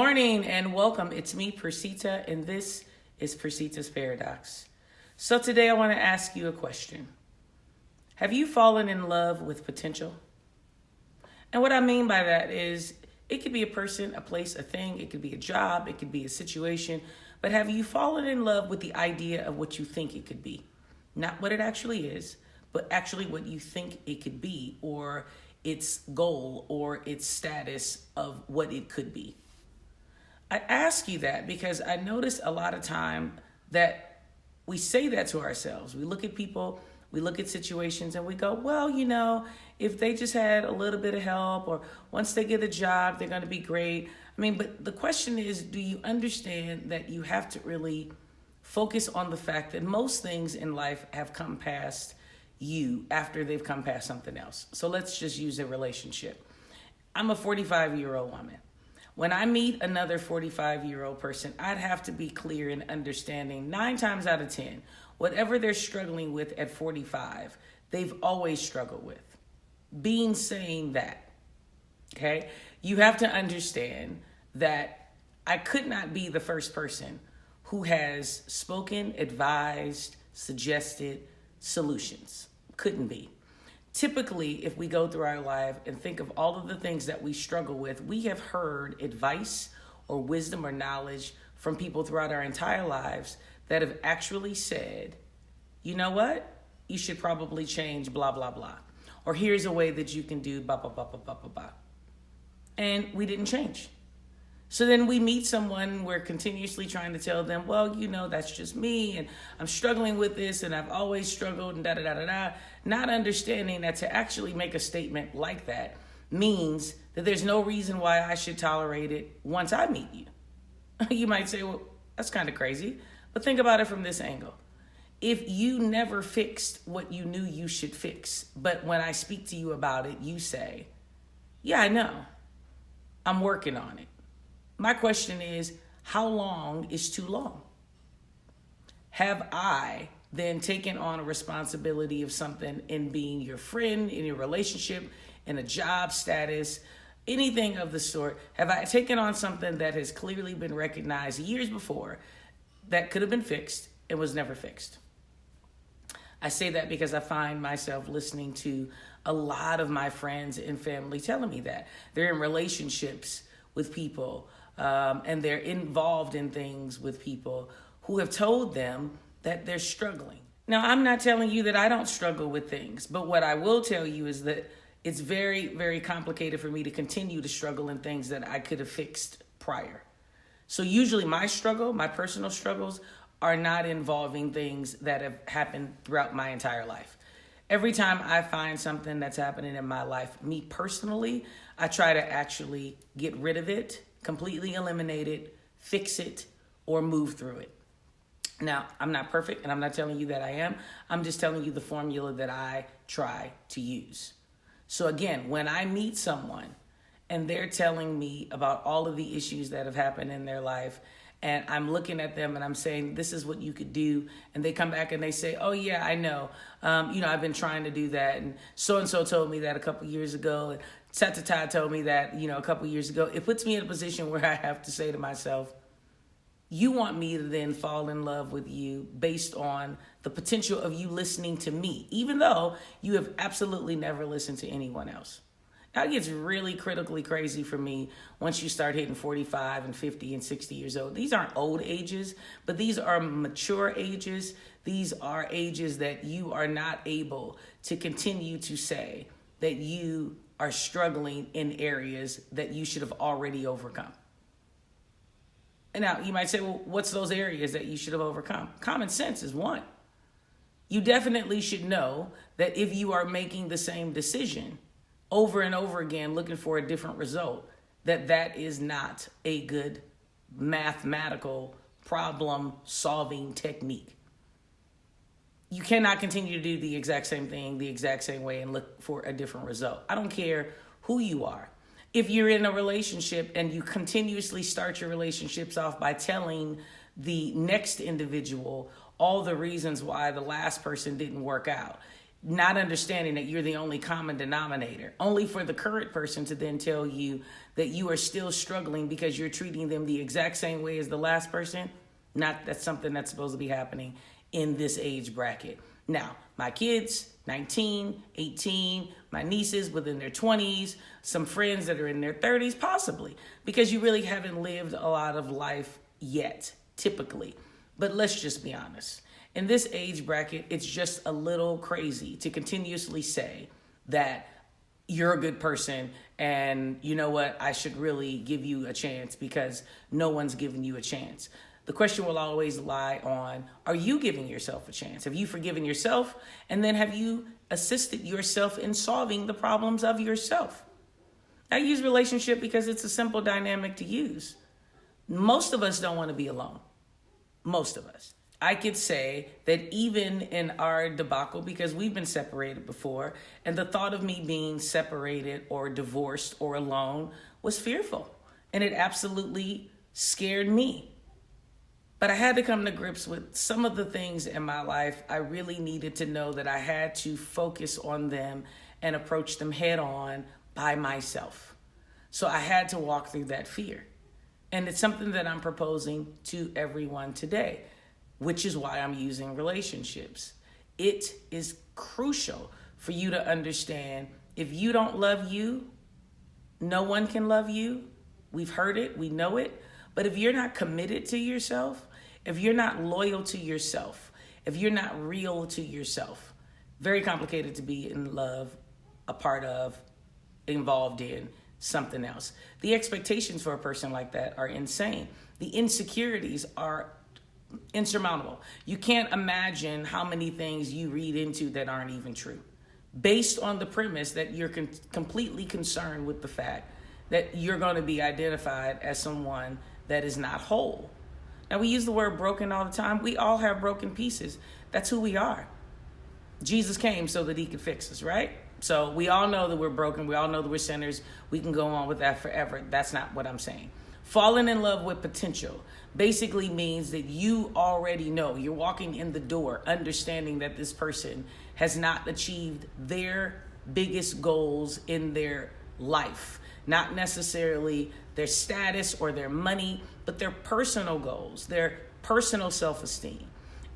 morning and welcome. It's me, Persita, and this is Persita's Paradox. So today I want to ask you a question. Have you fallen in love with potential? And what I mean by that is it could be a person, a place, a thing. It could be a job. It could be a situation. But have you fallen in love with the idea of what you think it could be? Not what it actually is, but actually what you think it could be, or its goal or its status of what it could be. I ask you that because I notice a lot of time that we say that to ourselves. We look at people, we look at situations and we go, well, if they just had a little bit of help or once they get a job, they're going to be great. But the question is, do you understand that you have to really focus on the fact that most things in life have come past you after they've come past something else? So let's just use a relationship. I'm a 45-year-old woman. When I meet another 45-year-old person, I'd have to be clear in understanding 9 times out of 10, whatever they're struggling with at 45, they've always struggled with. Saying that, okay? You have to understand that I could not be the first person who has spoken, advised, suggested solutions. Couldn't be. Typically, if we go through our life and think of all of the things that we struggle with, we have heard advice or wisdom or knowledge from people throughout our entire lives that have actually said, you know what? You should probably change blah, blah, blah. Or here's a way that you can do blah, blah, blah, blah, blah, blah, blah. And we didn't change. So then we meet someone, we're continuously trying to tell them, well, that's just me, and I'm struggling with this, and I've always struggled, and da-da-da-da-da. Not understanding that to actually make a statement like that means that there's no reason why I should tolerate it once I meet you. You might say, well, that's kind of crazy, but think about it from this angle. If you never fixed what you knew you should fix, but when I speak to you about it, you say, yeah, I know, I'm working on it. My question is, how long is too long? Have I then taken on a responsibility of something in being your friend, in your relationship, in a job status, anything of the sort? Have I taken on something that has clearly been recognized years before that could have been fixed and was never fixed? I say that because I find myself listening to a lot of my friends and family telling me that. They're in relationships with people and they're involved in things with people who have told them that they're struggling. Now, I'm not telling you that I don't struggle with things, but what I will tell you is that it's very, very complicated for me to continue to struggle in things that I could have fixed prior. So usually my personal struggles are not involving things that have happened throughout my entire life. Every time I find something that's happening in my life, me personally, I try to actually get rid of it, completely eliminate it, fix it, or move through it. Now, I'm not perfect, and I'm not telling you that I am. I'm just telling you the formula that I try to use. So again, when I meet someone and they're telling me about all of the issues that have happened in their life, and I'm looking at them and I'm saying, this is what you could do. And they come back and they say, oh yeah, I know. I've been trying to do that. And so told me that a couple years ago. And ta-ta-ta told me that, a couple years ago. It puts me in a position where I have to say to myself, you want me to then fall in love with you based on the potential of you listening to me, even though you have absolutely never listened to anyone else. That gets really critically crazy for me once you start hitting 45 and 50 and 60 years old. These aren't old ages, but these are mature ages. These are ages that you are not able to continue to say that you are struggling in areas that you should have already overcome. And now you might say, well, what's those areas that you should have overcome? Common sense is one. You definitely should know that if you are making the same decision over and over again, looking for a different result, that is not a good mathematical problem-solving technique. You cannot continue to do the exact same thing the exact same way and look for a different result. I don't care who you are. If you're in a relationship and you continuously start your relationships off by telling the next individual all the reasons why the last person didn't work out, not understanding that you're the only common denominator, only for the current person to then tell you that you are still struggling because you're treating them the exact same way as the last person. That's something that's supposed to be happening in this age bracket. Now, my kids, 19, 18, my nieces within their 20s, some friends that are in their 30s, possibly, because you really haven't lived a lot of life yet, typically. But let's just be honest. In this age bracket, it's just a little crazy to continuously say that you're a good person and you know what, I should really give you a chance because no one's giving you a chance. The question will always lie on, are you giving yourself a chance? Have you forgiven yourself? And then have you assisted yourself in solving the problems of yourself? I use relationship because it's a simple dynamic to use. Most of us don't want to be alone. Most of us. I could say that even in our debacle, because we've been separated before, and the thought of me being separated or divorced or alone was fearful. And it absolutely scared me. But I had to come to grips with some of the things in my life. I really needed to know that I had to focus on them and approach them head on by myself. So I had to walk through that fear. And it's something that I'm proposing to everyone today, which is why I'm using relationships. It is crucial for you to understand if you don't love you, no one can love you. We've heard it, we know it. But if you're not committed to yourself, if you're not loyal to yourself, if you're not real to yourself, very complicated to be in love, a part of, involved in something else. The expectations for a person like that are insane. The insecurities are insurmountable. You can't imagine how many things you read into that aren't even true, based on the premise that you're completely concerned with the fact that you're going to be identified as someone that is not whole. Now, we use the word broken all the time. We all have broken pieces. That's who we are. Jesus came so that he could fix us, right? So we all know that we're broken. We all know that we're sinners. We can go on with that forever. That's not what I'm saying. Falling in love with potential basically means that you already know, you're walking in the door understanding that this person has not achieved their biggest goals in their life. Not necessarily their status or their money, but their personal goals, their personal self-esteem.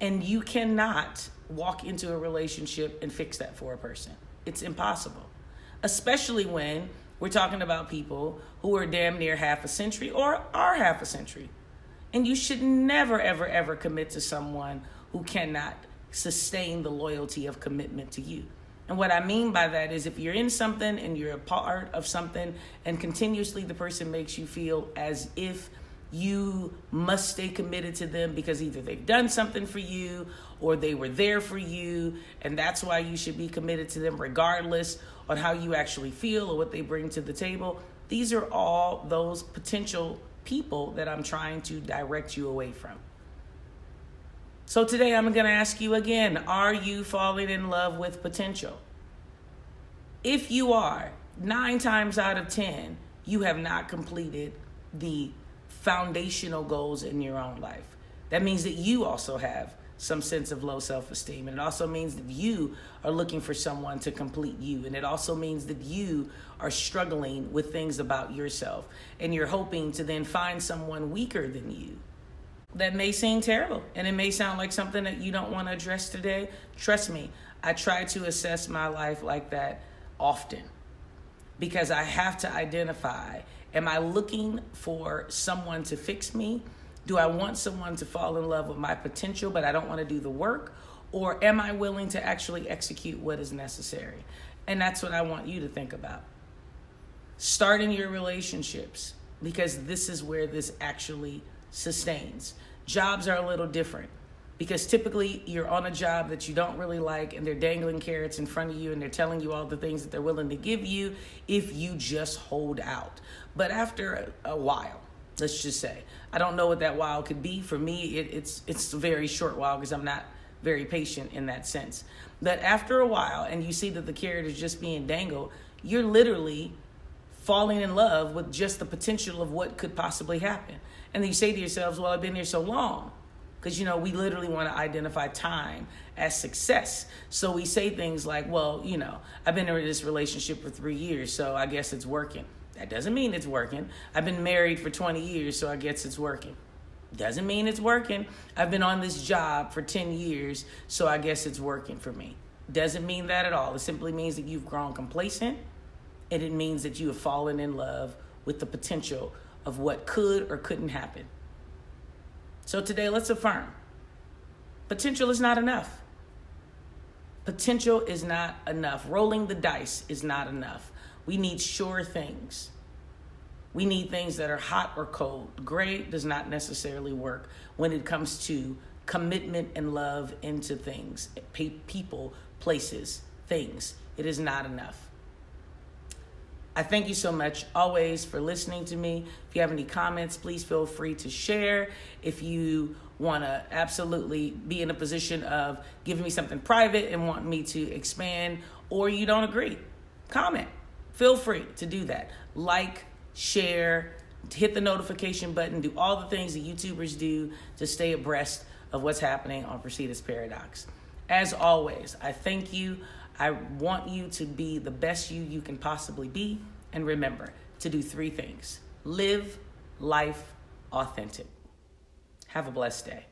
And you cannot walk into a relationship and fix that for a person. It's impossible, especially when we're talking about people who are damn near half a century or are half a century. And you should never, ever, ever commit to someone who cannot sustain the loyalty of commitment to you. And what I mean by that is if you're in something and you're a part of something and continuously the person makes you feel as if you must stay committed to them because either they've done something for you or they were there for you, and that's why you should be committed to them regardless on how you actually feel or what they bring to the table. These are all those potential people that I'm trying to direct you away from. So today I'm going to ask you again, are you falling in love with potential? If you are, 9 times out of 10, you have not completed the foundational goals in your own life. That means that you also have some sense of low self-esteem. And it also means that you are looking for someone to complete you. And it also means that you are struggling with things about yourself. And you're hoping to then find someone weaker than you. That may seem terrible, and it may sound like something that you don't want to address today. Trust me, I try to assess my life like that often because I have to identify, am I looking for someone to fix me? Do I want someone to fall in love with my potential, but I don't want to do the work? Or am I willing to actually execute what is necessary? And that's what I want you to think about. Starting your relationships, because this is where this actually sustains. Jobs are a little different because typically you're on a job that you don't really like and they're dangling carrots in front of you and they're telling you all the things that they're willing to give you if you just hold out. But after a while, let's just say, I don't know what that while could be. For me, it's a very short while because I'm not very patient in that sense. But after a while and you see that the carrot is just being dangled, you're literally falling in love with just the potential of what could possibly happen. And then you say to yourselves, well, I've been here so long. Because, we literally want to identify time as success. So we say things like, well, I've been in this relationship for 3 years, so I guess it's working. That doesn't mean it's working. I've been married for 20 years, so I guess it's working. Doesn't mean it's working. I've been on this job for 10 years, so I guess it's working for me. Doesn't mean that at all. It simply means that you've grown complacent, and it means that you have fallen in love with the potential of what could or couldn't happen. So today, let's affirm. Potential is not enough. Potential is not enough. Rolling the dice is not enough. We need sure things. We need things that are hot or cold. Gray does not necessarily work when it comes to commitment and love into things, people, places, things. It is not enough. I thank you so much always for listening to me. If you have any comments, please feel free to share. If you want to absolutely be in a position of giving me something private and want me to expand, or you don't agree, comment. Feel free to do that. Like, share, hit the notification button, do all the things that YouTubers do to stay abreast of what's happening on Persita's Paradox. As always, I thank you. I want you to be the best you can possibly be. And remember to do 3 things. Live life authentic. Have a blessed day.